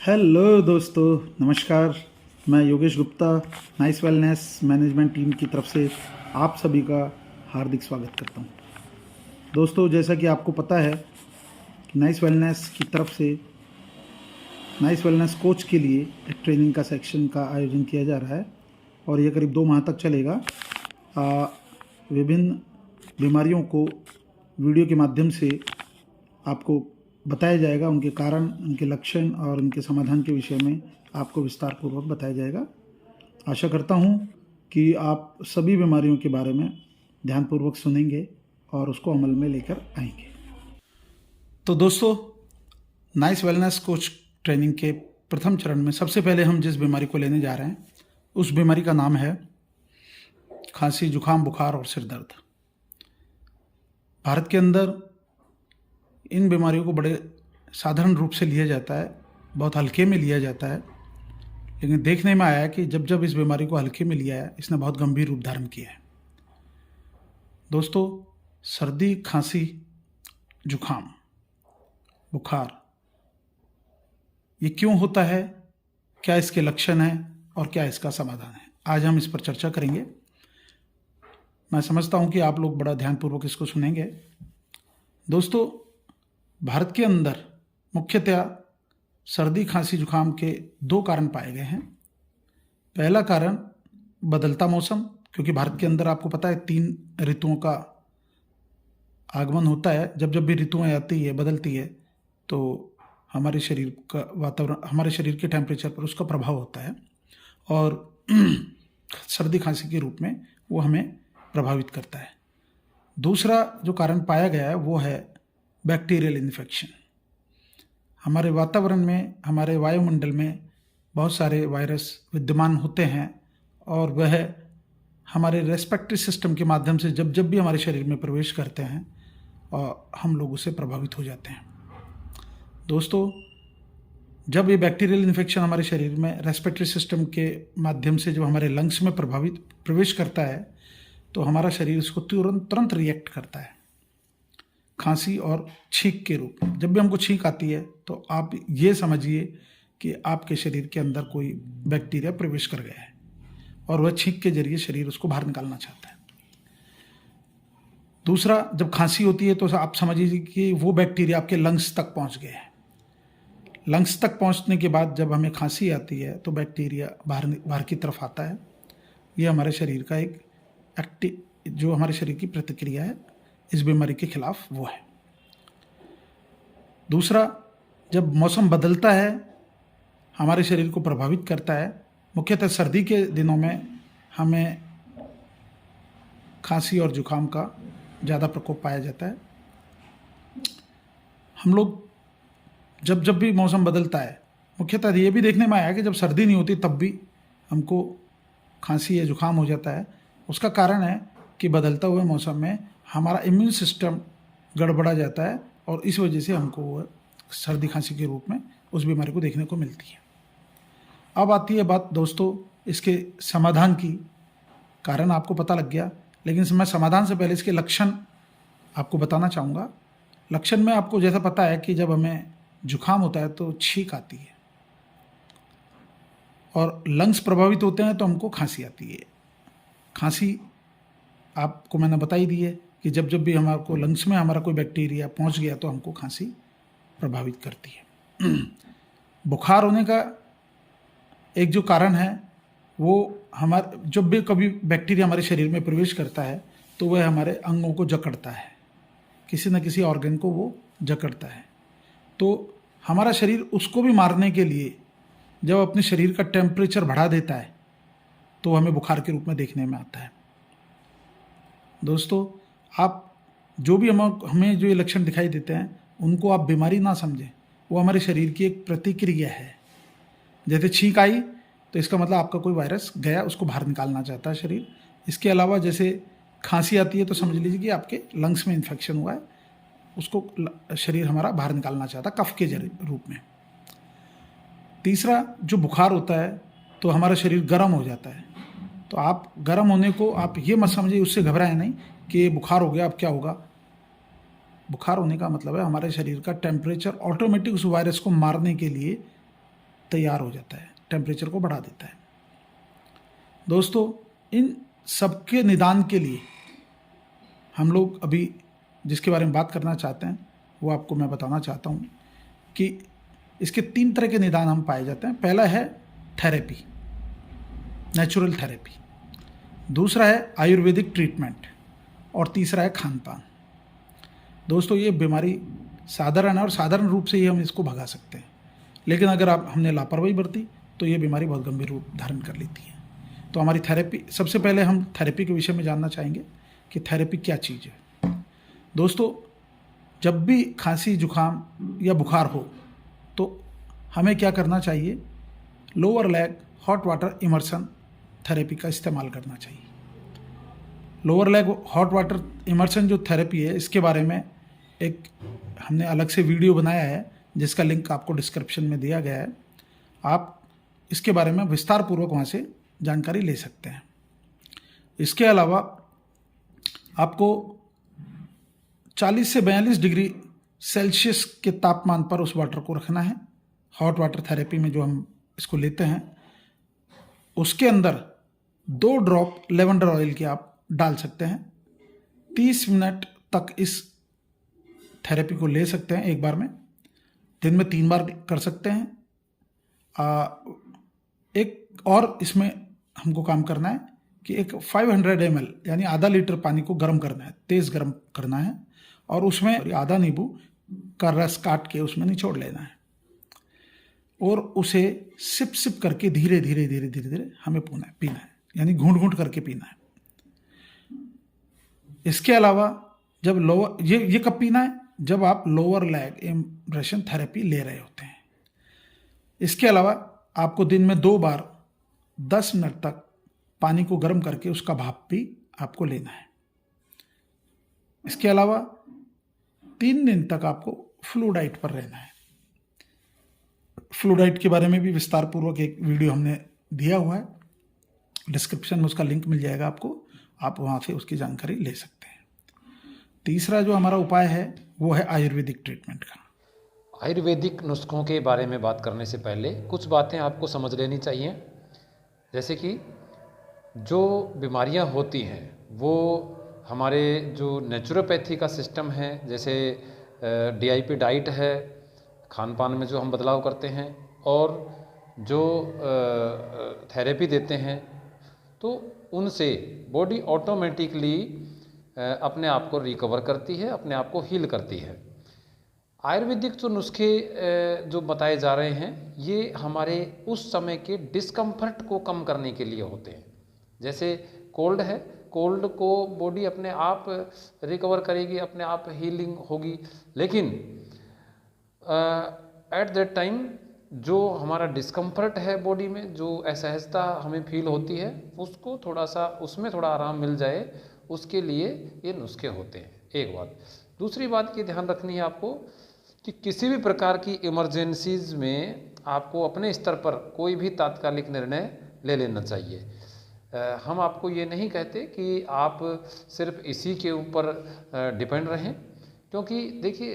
Hello दोस्तों, नमस्कार। मैं Yogesh Gupta nice wellness management team की तरफ से आप सभी का हार्दिक स्वागत करता हूं। दोस्तों, जैसा कि आपको पता है कि नाइस वेलनेस की तरफ से नाइस वेलनेस कोच के लिए एक ट्रेनिंग का सेक्शन का आयोजन किया जा रहा है और ये करीब 2 माह तक चलेगा। विभिन्न बीमारियों को वीडियो के माध्यम से आपको बताया जाएगा, उनके कारण, उनके लक्षण और उनके समाधान के विषय में आपको विस्तार पूर्वक बताया जाएगा। आशा करता हूँ कि आप सभी बीमारियों के बारे में ध्यानपूर्वक सुनेंगे और उसको अमल में लेकर आएंगे। तो दोस्तों, नाइस वेलनेस कोच ट्रेनिंग के प्रथम चरण में सबसे पहले हम जिस बीमारी को लेने जा रहे हैं उस बीमारी का नाम है खांसी, जुकाम, बुखार और सिर दर्द। भारत के अंदर इन बीमारियों को बड़े साधारण रूप से लिया जाता है, बहुत हल्के में लिया जाता है, लेकिन देखने में आया है कि जब जब इस बीमारी को हल्के में लिया है, इसने बहुत गंभीर रूप धारण किया है। दोस्तों, सर्दी, खांसी, जुकाम, बुखार ये क्यों होता है, क्या इसके लक्षण हैं और क्या इसका समाधान है, आज हम इस पर चर्चा करेंगे। मैं समझता हूं कि आप लोग बड़ा ध्यानपूर्वक इसको सुनेंगे। दोस्तों, भारत के अंदर मुख्यतया सर्दी, खांसी, जुकाम के 2 कारण पाए गए हैं। पहला कारण बदलता मौसम, क्योंकि भारत के अंदर आपको पता है 3 ऋतुओं का आगमन होता है। जब जब भी ऋतुएं आती है, बदलती है, तो हमारे शरीर का वातावरण, हमारे शरीर के टेम्परेचर पर उसका प्रभाव होता है और सर्दी खांसी के रूप में वो हमें प्रभावित करता है। दूसरा जो कारण पाया गया है वो है बैक्टीरियल इन्फेक्शन। हमारे वातावरण में, हमारे वायुमंडल में बहुत सारे वायरस विद्यमान होते हैं और वह हमारे रेस्पिरेटरी सिस्टम के माध्यम से जब जब भी हमारे शरीर में प्रवेश करते हैं और हम लोग उससे प्रभावित हो जाते हैं। दोस्तों, जब ये बैक्टीरियल इन्फेक्शन हमारे शरीर में रेस्पिरेटरी सिस्टम के माध्यम से जब हमारे लंग्स में प्रवेश करता है तो हमारा शरीर उसको तुरंत रिएक्ट करता है खांसी और छींक के रूप में। जब भी हमको छींक आती है तो आप ये समझिए कि आपके शरीर के अंदर कोई बैक्टीरिया प्रवेश कर गया है और वह छींक के जरिए शरीर उसको बाहर निकालना चाहता है। दूसरा, जब खांसी होती है तो आप समझिए कि वो बैक्टीरिया आपके लंग्स तक पहुंच गए हैं। लंग्स तक पहुंचने के बाद जब हमें खांसी आती है तो बैक्टीरिया बाहर की तरफ आता है। ये हमारे शरीर का एक जो हमारे शरीर की प्रतिक्रिया है इस बीमारी के खिलाफ, वो है। दूसरा, जब मौसम बदलता है हमारे शरीर को प्रभावित करता है। मुख्यतः सर्दी के दिनों में हमें खांसी और जुकाम का ज़्यादा प्रकोप पाया जाता है। हम लोग जब जब भी मौसम बदलता है, मुख्यतः ये भी देखने में आया कि जब सर्दी नहीं होती तब भी हमको खांसी या जुकाम हो जाता है। उसका कारण है कि बदलता हुए मौसम में हमारा इम्यून सिस्टम गड़बड़ा जाता है और इस वजह से हमको वो सर्दी खांसी के रूप में उस बीमारी को देखने को मिलती है। अब आती है बात दोस्तों इसके समाधान की। कारण आपको पता लग गया, लेकिन मैं समाधान से पहले इसके लक्षण आपको बताना चाहूँगा। लक्षण में आपको जैसा पता है कि जब हमें जुकाम होता है तो छींक आती है और लंग्स प्रभावित होते हैं तो हमको खांसी आती है। खांसी आपको मैंने बता ही दी है कि जब जब भी हमारे को लंग्स में हमारा कोई बैक्टीरिया पहुंच गया तो हमको खांसी प्रभावित करती है। बुखार होने का एक जो कारण है वो जब भी कभी बैक्टीरिया हमारे शरीर में प्रवेश करता है तो वह हमारे अंगों को जकड़ता है, किसी न किसी ऑर्गन को वो जकड़ता है। तो हमारा शरीर उसको भी मारने के लिए जब अपने शरीर का टेम्परेचर बढ़ा देता है तो हमें बुखार के रूप में देखने में आता है। दोस्तों, आप जो भी हमें जो ये लक्षण दिखाई देते हैं उनको आप बीमारी ना समझें, वो हमारे शरीर की एक प्रतिक्रिया है। जैसे छींक आई तो इसका मतलब आपका कोई वायरस गया, उसको बाहर निकालना चाहता है शरीर। इसके अलावा जैसे खांसी आती है तो समझ लीजिए कि आपके लंग्स में इन्फेक्शन हुआ है, उसको शरीर हमारा बाहर निकालना चाहता है कफ के रूप में। तीसरा, जो बुखार होता है तो हमारा शरीर गर्म हो जाता है। तो आप गर्म होने को आप ये मत समझिए, उससे घबराएं नहीं कि बुखार हो गया अब क्या होगा। बुखार होने का मतलब है हमारे शरीर का टेम्परेचर ऑटोमेटिक उस वायरस को मारने के लिए तैयार हो जाता है, टेम्परेचर को बढ़ा देता है। दोस्तों, इन सबके निदान के लिए हम लोग अभी जिसके बारे में बात करना चाहते हैं वो आपको मैं बताना चाहता हूँ कि इसके 3 तरह के निदान हम पाए जाते हैं। पहला है थेरेपी, नेचुरल थेरेपी, दूसरा है आयुर्वेदिक ट्रीटमेंट और तीसरा है खान पान। दोस्तों, ये बीमारी साधारण है और साधारण रूप से ही हम इसको भगा सकते हैं, लेकिन अगर हमने लापरवाही बरती तो ये बीमारी बहुत गंभीर रूप धारण कर लेती है। तो हमारी थेरेपी, सबसे पहले हम थेरेपी के विषय में जानना चाहेंगे कि थेरेपी क्या चीज़ है। दोस्तों, जब भी खांसी जुखाम या बुखार हो तो हमें क्या करना चाहिए, lower leg hot water immersion therapy का इस्तेमाल करना चाहिए। Lower leg hot water immersion जो थेरेपी है, इसके बारे में एक हमने अलग से वीडियो बनाया है जिसका लिंक आपको डिस्क्रिप्शन में दिया गया है। आप इसके बारे में विस्तार पूर्वक वहाँ से जानकारी ले सकते हैं। इसके अलावा आपको 40 से 42 डिग्री सेल्सियस के तापमान पर उस वाटर को रखना है। हॉट वाटर थेरेपी में जो हम इसको लेते हैं उसके अंदर 2 ड्रॉप लेवेंडर ऑयल के आप डाल सकते हैं। 30 मिनट तक इस थेरेपी को ले सकते हैं एक बार में, दिन में 3 बार कर सकते हैं। एक और इसमें हमको काम करना है कि एक 500 ml यानी आधा लीटर पानी को गर्म करना है, तेज़ गर्म करना है, और उसमें आधा नींबू का रस काट के उसमें निचोड़ लेना है और उसे सिप सिप करके धीरे धीरे धीरे धीरे धीरे हमें पीना है, यानी घूंट घूंट करके पीना है। इसके अलावा जब लोअर, ये कब पीना है, जब आप लोअर लेग इम्प्रेशन थेरेपी ले रहे होते हैं। इसके अलावा आपको दिन में 2 बार 10 मिनट तक पानी को गर्म करके उसका भाप भी आपको लेना है। इसके अलावा 3 दिन तक आपको फ्लू डाइट पर रहना है। फ्लू डाइट के बारे में भी विस्तार पूर्वक एक वीडियो हमने दिया हुआ है, डिस्क्रिप्शन में उसका लिंक मिल जाएगा आपको, आप वहाँ से उसकी जानकारी ले सकते हैं। तीसरा जो हमारा उपाय है वो है आयुर्वेदिक ट्रीटमेंट का। आयुर्वेदिक नुस्खों के बारे में बात करने से पहले कुछ बातें आपको समझ लेनी चाहिए। जैसे कि जो बीमारियां होती हैं वो हमारे जो नेचुरोपैथी का सिस्टम है, जैसे DIP डाइट है, खान पान में जो हम बदलाव करते हैं और जो थेरेपी देते हैं, तो उनसे बॉडी ऑटोमेटिकली अपने आप को रिकवर करती है, अपने आप को हील करती है। आयुर्वेदिक जो नुस्खे जो बताए जा रहे हैं ये हमारे उस समय के डिस्कम्फर्ट को कम करने के लिए होते हैं। जैसे कोल्ड है, कोल्ड को बॉडी अपने आप रिकवर करेगी, अपने आप हीलिंग होगी, लेकिन एट दैट टाइम जो हमारा डिस्कम्फर्ट है बॉडी में, जो असहजता हमें फील होती है, उसको थोड़ा सा, उसमें थोड़ा आराम मिल जाए, उसके लिए ये नुस्खे होते हैं। एक बात। दूसरी बात ये ध्यान रखनी है आपको कि किसी भी प्रकार की इमरजेंसीज में आपको अपने स्तर पर कोई भी तात्कालिक निर्णय ले लेना चाहिए। हम आपको ये नहीं कहते कि आप सिर्फ इसी के ऊपर डिपेंड रहें, क्योंकि देखिए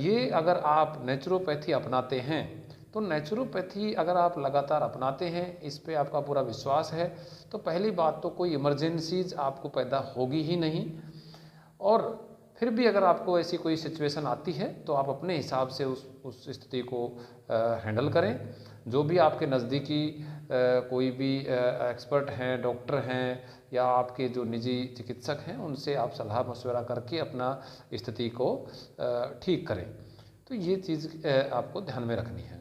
ये अगर आप नेचुरोपैथी अपनाते हैं तो नेचुरोपैथी अगर आप लगातार अपनाते हैं, इस पे आपका पूरा विश्वास है, तो पहली बात तो कोई इमरजेंसीज आपको पैदा होगी ही नहीं। और फिर भी अगर आपको ऐसी कोई सिचुएशन आती है तो आप अपने हिसाब से उस स्थिति को हैंडल करें। जो भी आपके नज़दीकी कोई भी एक्सपर्ट हैं, डॉक्टर हैं या आपके जो निजी चिकित्सक हैं, उनसे आप सलाह मशवरा करके अपना स्थिति को ठीक करें। तो ये चीज़ आपको ध्यान में रखनी है।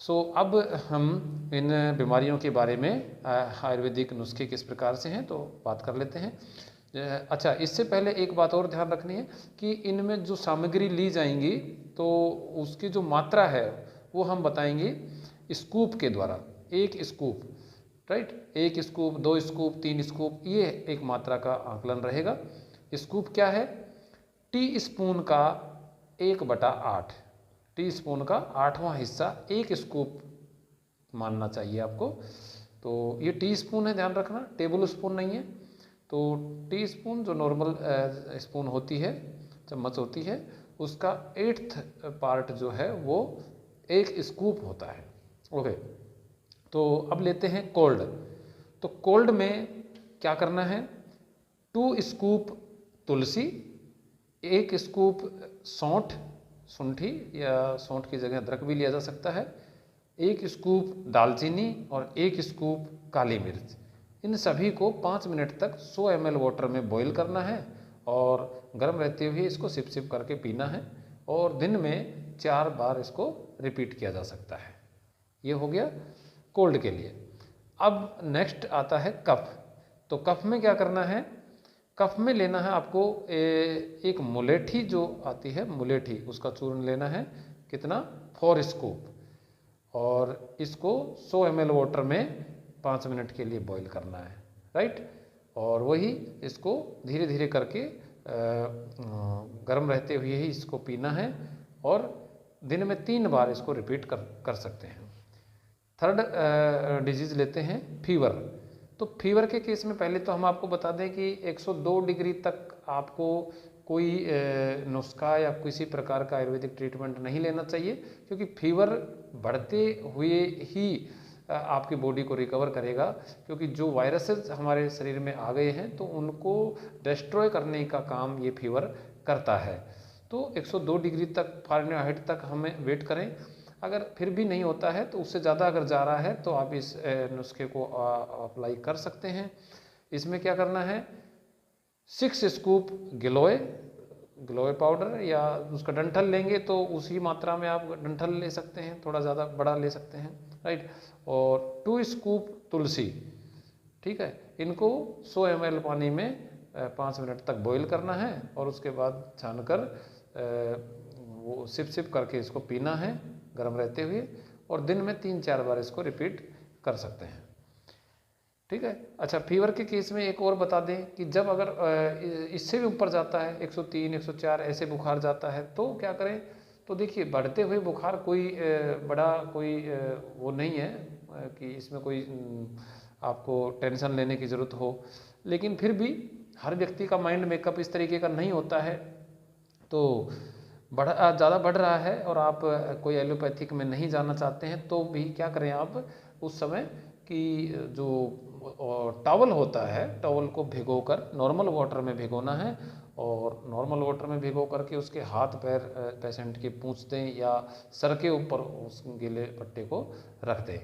अब हम इन बीमारियों के बारे में आयुर्वेदिक नुस्खे किस प्रकार से हैं तो बात कर लेते हैं। अच्छा, इससे पहले एक बात और ध्यान रखनी है कि इनमें जो सामग्री ली जाएंगी तो उसकी जो मात्रा है वो हम बताएंगे स्कूप के द्वारा। 1 scoop, right, 1 scoop, 2 scoop, 3 scoop, ये एक मात्रा का आकलन रहेगा। स्कूप क्या है? टी स्पून का 1/8, टी स्पून का 8वां हिस्सा 1 स्कूप मानना चाहिए आपको। तो ये टी स्पून है, ध्यान रखना, टेबल स्पून नहीं है। तो टी स्पून जो नॉर्मल स्पून होती है, चम्मच होती है, उसका 8th पार्ट जो है वो 1 स्कूप होता है। ओके, तो अब लेते हैं कोल्ड। तो कोल्ड में क्या करना है, 2 स्कूप तुलसी, 1 स्कूप सौंठ, सुंठी या सौंठ की जगह अदरक भी लिया जा सकता है, 1 स्कूप दालचीनी और 1 स्कूप काली मिर्च। इन सभी को 5 मिनट तक 100 ml वाटर में बॉईल करना है और गर्म रहते हुए इसको सिप सिप करके पीना है और दिन में 4 बार इसको रिपीट किया जा सकता है। ये हो गया कोल्ड के लिए। अब नेक्स्ट आता है कफ। तो कफ में क्या करना है, कफ में लेना है आपको एक मुलेठी जो आती है, मुलेठी, उसका चूर्ण लेना है। कितना, 4 स्कूप, और इसको 100 ml वाटर में 5 मिनट के लिए बॉईल करना है, राइट। और वही इसको धीरे धीरे करके गर्म रहते हुए ही इसको पीना है और दिन में 3 बार इसको रिपीट कर सकते हैं। थर्ड डिजीज़ लेते हैं फीवर। तो फीवर के केस में पहले तो हम आपको बता दें कि 102 डिग्री तक आपको कोई नुस्खा या किसी प्रकार का आयुर्वेदिक ट्रीटमेंट नहीं लेना चाहिए, क्योंकि फीवर बढ़ते हुए ही आपकी बॉडी को रिकवर करेगा, क्योंकि जो वायरसेस हमारे शरीर में आ गए हैं तो उनको डिस्ट्रॉय करने का काम ये फीवर करता है। तो 102 डिग्री तक फ़ारेनहाइट तक हमें वेट करें। अगर फिर भी नहीं होता है तो उससे ज़्यादा अगर जा रहा है तो आप इस नुस्खे को अप्लाई कर सकते हैं। इसमें क्या करना है, 6 स्कूप गिलोय पाउडर या उसका डंठल लेंगे तो उसी मात्रा में आप डंठल ले सकते हैं, थोड़ा ज़्यादा बड़ा ले सकते हैं, राइट। और 2 स्कूप तुलसी, ठीक है। इनको 100 ml पानी में 5 मिनट तक बॉईल करना है और उसके बाद छानकर वो सिप सिप करके इसको पीना है गर्म रहते हुए, और दिन में 3-4 बार इसको रिपीट कर सकते हैं, ठीक है। अच्छा, फीवर के केस में एक और बता दें कि जब अगर इससे भी ऊपर जाता है, 103, 104 ऐसे बुखार जाता है तो क्या करें। तो देखिए, बढ़ते हुए बुखार कोई बड़ा कोई वो नहीं है कि इसमें कोई आपको टेंशन लेने की ज़रूरत हो, लेकिन फिर भी हर व्यक्ति का माइंड मेकअप इस तरीके का नहीं होता है। तो ज़्यादा बढ़ रहा है और आप कोई एलोपैथिक में नहीं जाना चाहते हैं तो भी क्या करें आप उस समय कि जो टॉवल होता है, टॉवल को भिगोकर नॉर्मल वाटर में भिगोना है और नॉर्मल वाटर में भिगो करके उसके हाथ पैर पेशेंट के पूंछ दें या सर के ऊपर उस गीले पट्टे को रख दें।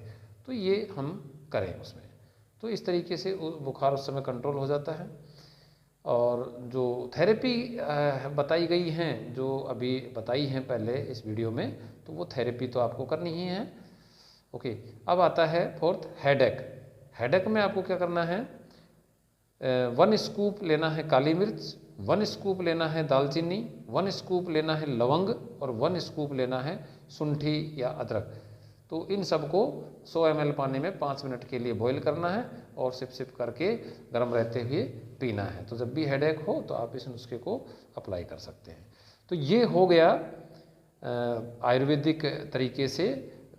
तो ये हम करें उसमें, तो इस तरीके से बुखार उस समय कंट्रोल हो जाता है। और जो थेरेपी बताई गई हैं, जो अभी बताई हैं पहले इस वीडियो में, तो वो थेरेपी तो आपको करनी ही है। ओके, अब आता है फोर्थ, हेडेक। हेडेक में आपको क्या करना है, 1 स्कूप लेना है काली मिर्च, 1 स्कूप लेना है दालचीनी, 1 स्कूप लेना है लवंग और 1 स्कूप लेना है सुंठी या अदरक। तो इन सबको 100 ml पानी में 5 मिनट के लिए बॉईल करना है और सिप सिप करके गर्म रहते हुए पीना है। तो जब भी हेडेक हो तो आप इस नुस्खे को अप्लाई कर सकते हैं। तो ये हो गया आयुर्वेदिक तरीके से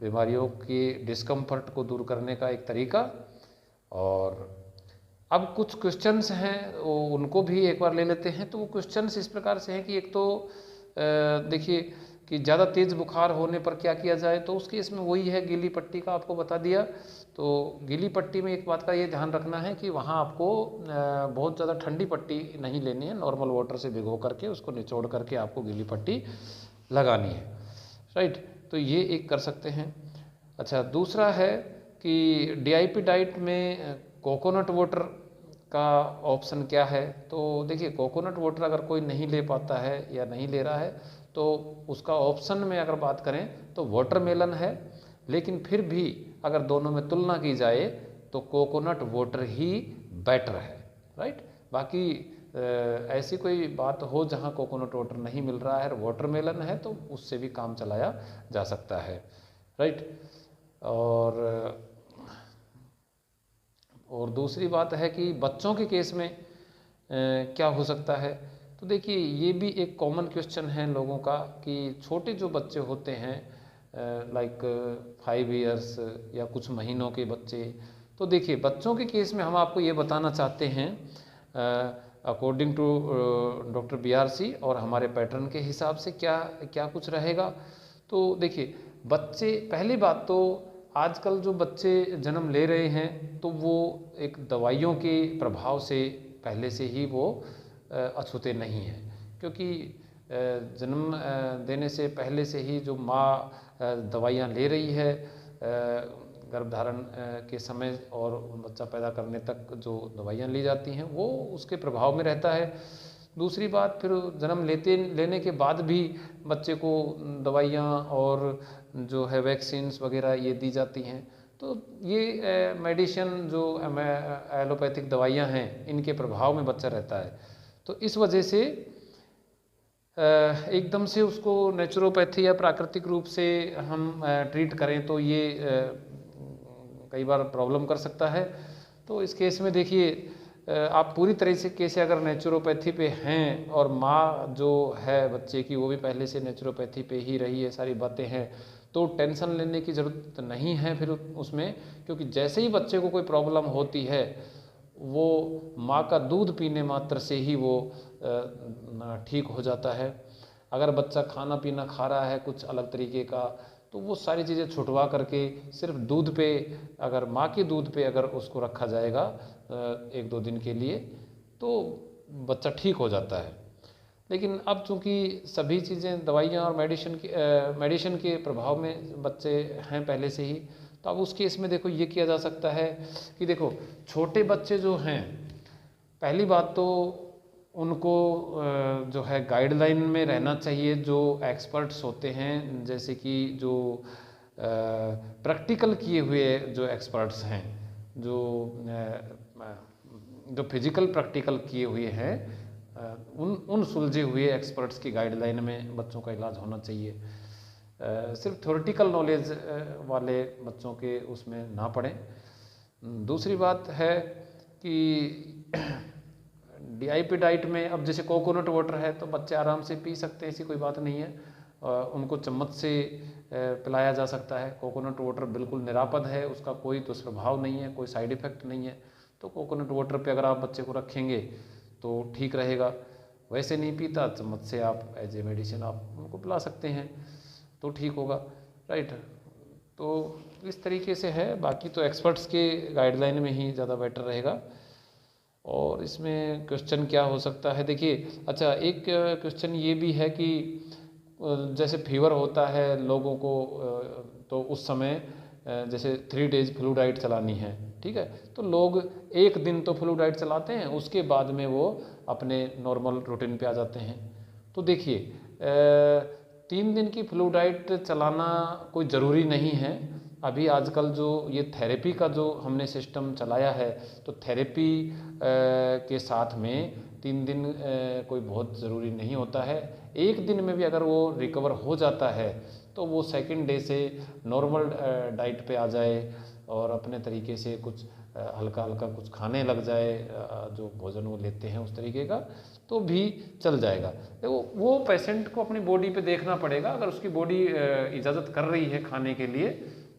बीमारियों के डिस्कम्फर्ट को दूर करने का एक तरीका। और अब कुछ क्वेश्चंस हैं उनको भी एक बार ले लेते हैं। तो वो क्वेश्चंस इस प्रकार से हैं कि एक तो देखिए कि ज़्यादा तेज़ बुखार होने पर क्या किया जाए। तो उस केस में वही है, गीली पट्टी का आपको बता दिया। तो गीली पट्टी में एक बात का ये ध्यान रखना है कि वहाँ आपको बहुत ज़्यादा ठंडी पट्टी नहीं लेनी है, नॉर्मल वाटर से भिगो करके उसको निचोड़ करके आपको गीली पट्टी लगानी है, राइट। तो ये एक कर सकते हैं। अच्छा, दूसरा है कि DIP डाइट में कोकोनट वाटर का ऑप्शन क्या है। तो देखिए, कोकोनट वाटर अगर कोई नहीं ले पाता है या नहीं ले रहा है तो उसका ऑप्शन में अगर बात करें तो वाटरमेलन है, लेकिन फिर भी अगर दोनों में तुलना की जाए तो कोकोनट वाटर ही बेटर है, राइट। बाकी ऐसी कोई बात हो जहां कोकोनट वाटर नहीं मिल रहा है, वाटरमेलन है, तो उससे भी काम चलाया जा सकता है, राइट। और दूसरी बात है कि बच्चों के केस में क्या हो सकता है। तो देखिए, ये भी एक कॉमन क्वेश्चन है लोगों का कि छोटे जो बच्चे होते हैं लाइक 5 इयर्स या कुछ महीनों के बच्चे। तो देखिए, बच्चों के केस में हम आपको ये बताना चाहते हैं अकॉर्डिंग टू डॉक्टर BRC और हमारे पैटर्न के हिसाब से क्या क्या कुछ रहेगा। तो देखिए, बच्चे, पहली बात तो आजकल जो बच्चे जन्म ले रहे हैं तो वो एक दवाइयों के प्रभाव से पहले से ही वो अछूते नहीं हैं, क्योंकि जन्म देने से पहले से ही जो माँ दवाइयाँ ले रही है गर्भधारण के समय और बच्चा पैदा करने तक जो दवाइयाँ ली जाती हैं वो उसके प्रभाव में रहता है। दूसरी बात, फिर जन्म लेने के बाद भी बच्चे को दवाइयाँ और जो है वैक्सीन्स वगैरह ये दी जाती हैं। तो ये मेडिसिन जो एलोपैथिक दवाइयाँ हैं इनके प्रभाव में बच्चा रहता है। तो इस वजह से एकदम से उसको नेचुरोपैथी या प्राकृतिक रूप से हम ट्रीट करें तो ये कई बार प्रॉब्लम कर सकता है। तो इस केस में देखिए, आप पूरी तरीके से अगर नेचुरोपैथी पे हैं और माँ जो है बच्चे की वो भी पहले से नेचुरोपैथी पे ही रही है, सारी बातें हैं, तो टेंशन लेने की ज़रूरत नहीं है फिर उसमें, क्योंकि जैसे ही बच्चे को कोई प्रॉब्लम होती है वो माँ का दूध पीने मात्र से ही वो ठीक हो जाता है। अगर बच्चा खाना पीना खा रहा है कुछ अलग तरीके का, तो वो सारी चीज़ें छुटवा करके सिर्फ दूध पे, अगर माँ के दूध पे अगर उसको रखा जाएगा 1-2 दिन के लिए तो बच्चा ठीक हो जाता है। लेकिन अब चूँकि सभी चीज़ें दवाइयाँ और मेडिसिन के प्रभाव में बच्चे हैं पहले से ही, तो अब उस केस में देखो ये किया जा सकता है कि देखो छोटे बच्चे जो हैं, पहली बात तो उनको जो है गाइडलाइन में रहना चाहिए जो एक्सपर्ट्स होते हैं, जैसे कि जो प्रैक्टिकल किए हुए जो एक्सपर्ट्स हैं, जो फिजिकल प्रैक्टिकल किए हुए हैं, उन सुलझे हुए एक्सपर्ट्स की गाइडलाइन में बच्चों का इलाज होना चाहिए। सिर्फ थ्योरेटिकल नॉलेज वाले बच्चों के उसमें ना पड़ें। दूसरी बात है कि DIP डाइट में अब जैसे कोकोनट वाटर है तो बच्चे आराम से पी सकते हैं, ऐसी कोई बात नहीं है। उनको चम्मच से पिलाया जा सकता है। कोकोनट वाटर बिल्कुल निरापद है, उसका कोई दुष्प्रभाव नहीं है, कोई साइड इफ़ेक्ट नहीं है। तो कोकोनट वाटर पे अगर आप बच्चे को रखेंगे तो ठीक रहेगा। वैसे नहीं पीता, चम्मच से आप एज ए मेडिसिन आप उनको पिला सकते हैं तो ठीक होगा, राइट। तो इस तरीके से है, बाकी तो एक्सपर्ट्स के गाइडलाइन में ही ज़्यादा बेटर रहेगा। और इसमें क्वेश्चन क्या हो सकता है, देखिए अच्छा एक क्वेश्चन ये भी है कि जैसे फीवर होता है लोगों को, तो उस समय जैसे 3 डेज फ्लू डाइट चलानी है, ठीक है, तो लोग 1 दिन तो फ्लू डाइट चलाते हैं, उसके बाद में वो अपने नॉर्मल रूटीन पे आ जाते हैं। तो देखिए 3 दिन की फ्लू डाइट चलाना कोई ज़रूरी नहीं है। अभी आजकल जो ये थेरेपी का जो हमने सिस्टम चलाया है, तो थेरेपी के साथ में 3 दिन कोई बहुत ज़रूरी नहीं होता है। 1 दिन में भी अगर वो रिकवर हो जाता है तो वो सेकंड डे से नॉर्मल डाइट पे आ जाए और अपने तरीके से कुछ हल्का हल्का कुछ खाने लग जाए, जो भोजन वो लेते हैं उस तरीके का, तो भी चल जाएगा। देखो वो पेशेंट को अपनी बॉडी पे देखना पड़ेगा। अगर उसकी बॉडी इजाज़त कर रही है खाने के लिए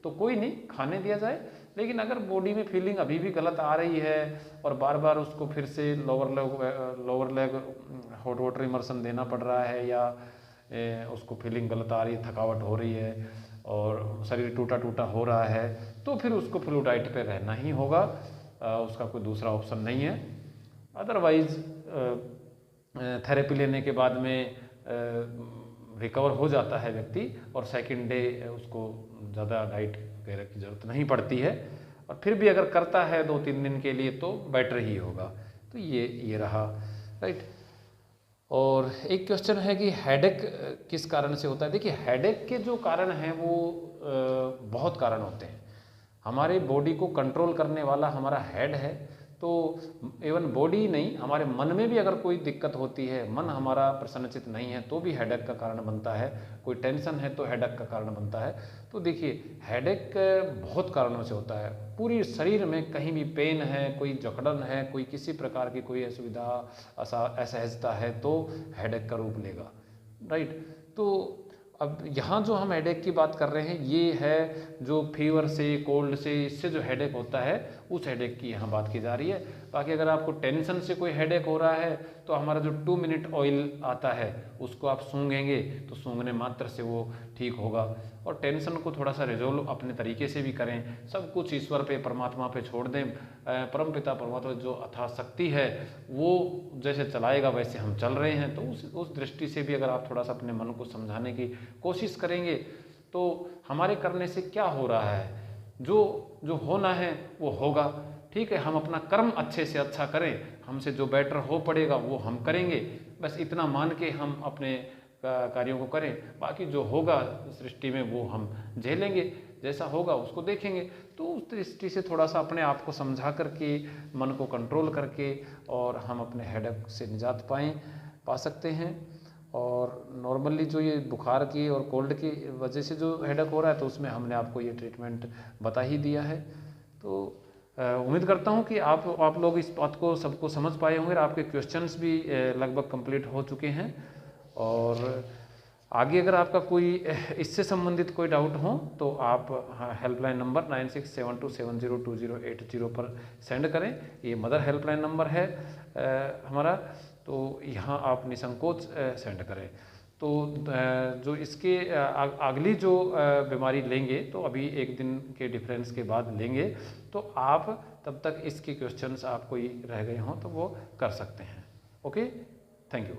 तो कोई नहीं, खाने दिया जाए। लेकिन अगर बॉडी में फीलिंग अभी भी गलत आ रही है और बार बार उसको फिर से lower leg hot water immersion देना पड़ रहा है, या उसको फीलिंग गलत आ रही है, थकावट हो रही है और शरीर टूटा टूटा हो रहा है, तो फिर उसको फ्लू डाइट पे रहना ही होगा। उसका कोई दूसरा ऑप्शन नहीं है। अदरवाइज थेरेपी लेने के बाद में रिकवर हो जाता है व्यक्ति और सेकंड डे उसको ज़्यादा डाइट वगैरह की ज़रूरत नहीं पड़ती है। और फिर भी अगर करता है 2-3 दिन के लिए तो बेटर ही होगा। तो ये रहा, राइट। और एक क्वेश्चन है कि हेडेक किस कारण से होता है। देखिए हेडेक के जो कारण हैं वो बहुत कारण होते हैं। हमारे बॉडी को कंट्रोल करने वाला हमारा हेड है, तो इवन बॉडी ही नहीं, हमारे मन में भी अगर कोई दिक्कत होती है, मन हमारा प्रसन्नचित नहीं है तो भी हेडेक का कारण बनता है। कोई टेंशन है तो हेडेक का कारण बनता है। तो देखिए हेडेक बहुत कारणों से होता है। पूरी शरीर में कहीं भी पेन है, कोई जकड़न है, कोई किसी प्रकार की कोई असुविधा असहजता है तो हेडेक का रूप लेगा, राइट। तो अब यहाँ जो हम हेडेक की बात कर रहे हैं ये है जो फीवर से, कोल्ड से, इससे जो हेडेक होता है उस हेडेक की यहाँ बात की जा रही है। बाकी अगर आपको टेंशन से कोई हेडेक हो रहा है तो हमारा जो 2 मिनट ऑयल आता है उसको आप सूंघेंगे तो सूंघने मात्र से वो ठीक होगा। और टेंशन को थोड़ा सा रिजोल्व अपने तरीके से भी करें, सब कुछ ईश्वर पे, परमात्मा पे छोड़ दें। परमपिता परमात्मा जो अथाह शक्ति है वो जैसे चलाएगा वैसे हम चल रहे हैं। तो उस दृष्टि से भी अगर आप थोड़ा सा अपने मन को समझाने की कोशिश करेंगे तो हमारे करने से क्या हो रहा है, जो होना है वो होगा। ठीक है, हम अपना कर्म अच्छे से अच्छा करें, हमसे जो बेटर हो पड़ेगा वो हम करेंगे, बस इतना मान के हम अपने कार्यों को करें। बाकी जो होगा सृष्टि में वो हम झेलेंगे, जैसा होगा उसको देखेंगे। तो उस दृष्टि से थोड़ा सा अपने आप को समझा करके, मन को कंट्रोल करके और हम अपने हेडेक से निजात पा सकते हैं। और नॉर्मली जो ये बुखार की और कोल्ड की वजह से जो हेडेक हो रहा है तो उसमें हमने आपको ये ट्रीटमेंट बता ही दिया है। तो उम्मीद करता हूँ कि आप लोग इस बात को सबको समझ पाए होंगे और आपके क्वेश्चंस भी लगभग कंप्लीट हो चुके हैं। और आगे अगर आपका कोई इससे संबंधित कोई डाउट हो तो आप हेल्पलाइन नंबर 9672702080 पर सेंड करें। ये मदर हेल्पलाइन नंबर है हमारा, तो यहाँ आप निसंकोच सेंड करें। तो जो इसके अगली जो बीमारी लेंगे तो अभी एक दिन के डिफरेंस के बाद लेंगे, तो आप तब तक इसके क्वेश्चंस आप कोई रह गए हों तो वो कर सकते हैं। Okay, thank you.